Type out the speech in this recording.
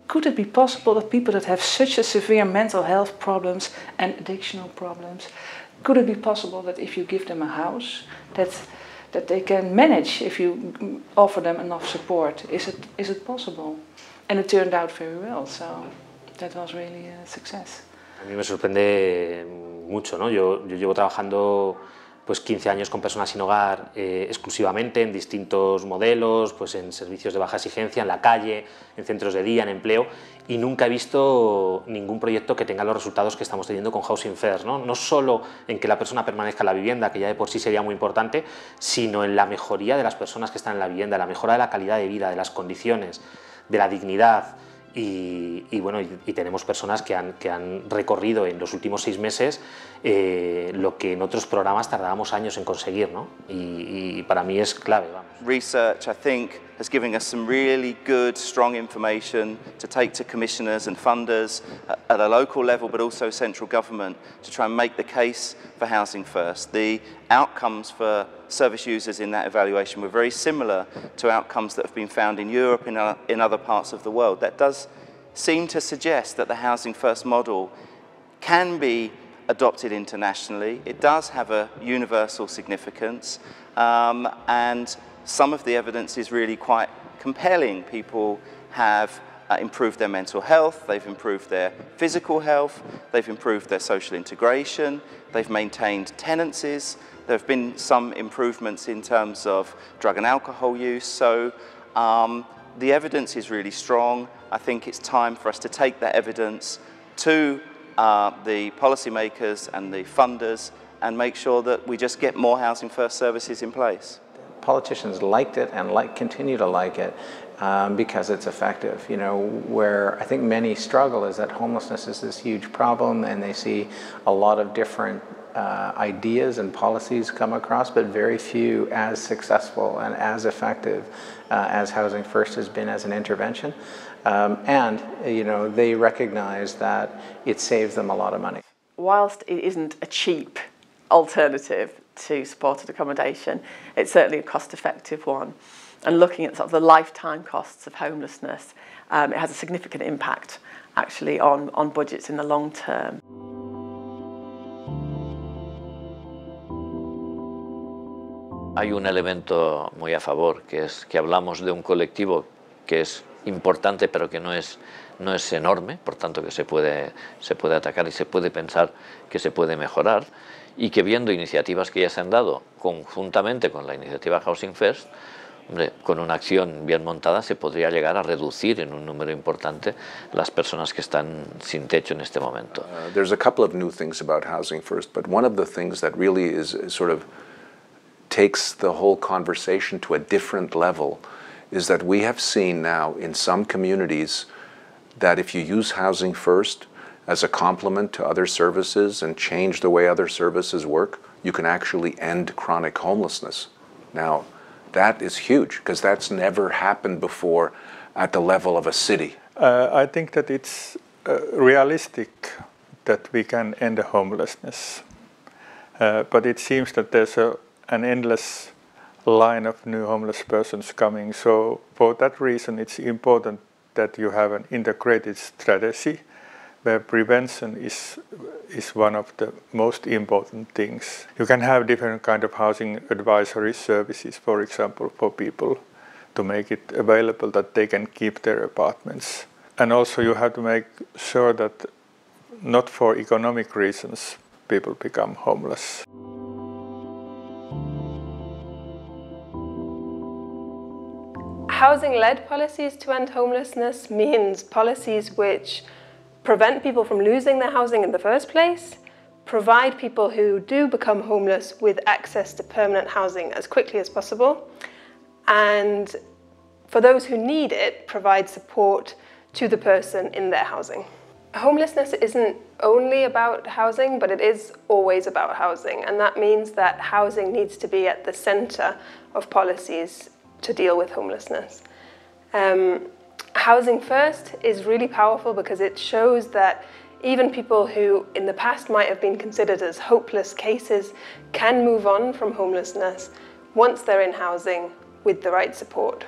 Could it be possible that people that have such a severe mental health problems and addictional problems, could it be possible that if you give them a house, that they can manage if you offer them enough support? Is it possible? And it turned out very well, so that was really a success. A mí me sorprende mucho, ¿no? Yo llevo trabajando pues 15 años con personas sin hogar exclusivamente en distintos modelos, pues en servicios de baja exigencia, en la calle, en centros de día, en empleo, y nunca he visto ningún proyecto que tenga los resultados que estamos teniendo con Housing First, ¿no? No solo en que la persona permanezca en la vivienda, que ya de por sí sería muy importante, sino en la mejoría de las personas que están en la vivienda, la mejora de la calidad de vida, de las condiciones, de la dignidad. Y bueno, y tenemos personas que han recorrido en los últimos 6 meses lo que en otros programas tardábamos años en conseguir, ¿no? Y para mí es clave, vamos. Research, I think, has given us some really good, strong information to take to commissioners and funders at a local level, but also central government, to try and make the case for Housing First. The outcomes for service users in that evaluation were very similar to outcomes that have been found in Europe and in other parts of the world. That does seem to suggest that the Housing First model can be adopted internationally. It does have a universal significance, and some of the evidence is really quite compelling. People have improved their mental health, they've improved their physical health, they've improved their social integration, they've maintained tenancies, there have been some improvements in terms of drug and alcohol use, so the evidence is really strong. I think it's time for us to take that evidence to the policymakers and the funders and make sure that we just get more Housing First services in place. Politicians liked it and continue to like it because it's effective. You know, where I think many struggle is that homelessness is this huge problem, and they see a lot of different ideas and policies come across, but very few as successful and as effective as Housing First has been as an intervention. And you know, they recognize that it saves them a lot of money. Whilst it isn't a cheap alternative to supported accommodation, it's certainly a cost-effective one. And looking at sort of the lifetime costs of homelessness, it has a significant impact actually on budgets in the long term. Hay un elemento muy a favor, que es que hablamos de un colectivo que es importante pero que no es enorme, por tanto que se puede atacar y se puede pensar que se puede mejorar, y que viendo iniciativas que ya se han dado conjuntamente con la iniciativa Housing First, hombre, con una acción bien montada se podría llegar a reducir en un número importante las personas que están sin techo en este momento. There's a couple of new things about Housing First, but one of the things that really is sort of takes the whole conversation to a different level is that we have seen now in some communities that if you use Housing First as a complement to other services and change the way other services work, you can actually end chronic homelessness. Now, that is huge because that's never happened before at the level of a city. I think that it's realistic that we can end homelessness, but it seems that there's an endless line of new homeless persons coming. So for that reason, it's important that you have an integrated strategy where prevention is one of the most important things. You can have different kind of housing advisory services, for example, for people to make it available that they can keep their apartments. And also you have to make sure that not for economic reasons people become homeless. Housing-led policies to end homelessness means policies which prevent people from losing their housing in the first place, provide people who do become homeless with access to permanent housing as quickly as possible, and for those who need it, provide support to the person in their housing. Homelessness isn't only about housing, but it is always about housing, and that means that housing needs to be at the centre of policies to deal with homelessness. Housing First is really powerful because it shows that even people who in the past might have been considered as hopeless cases can move on from homelessness once they're in housing with the right support.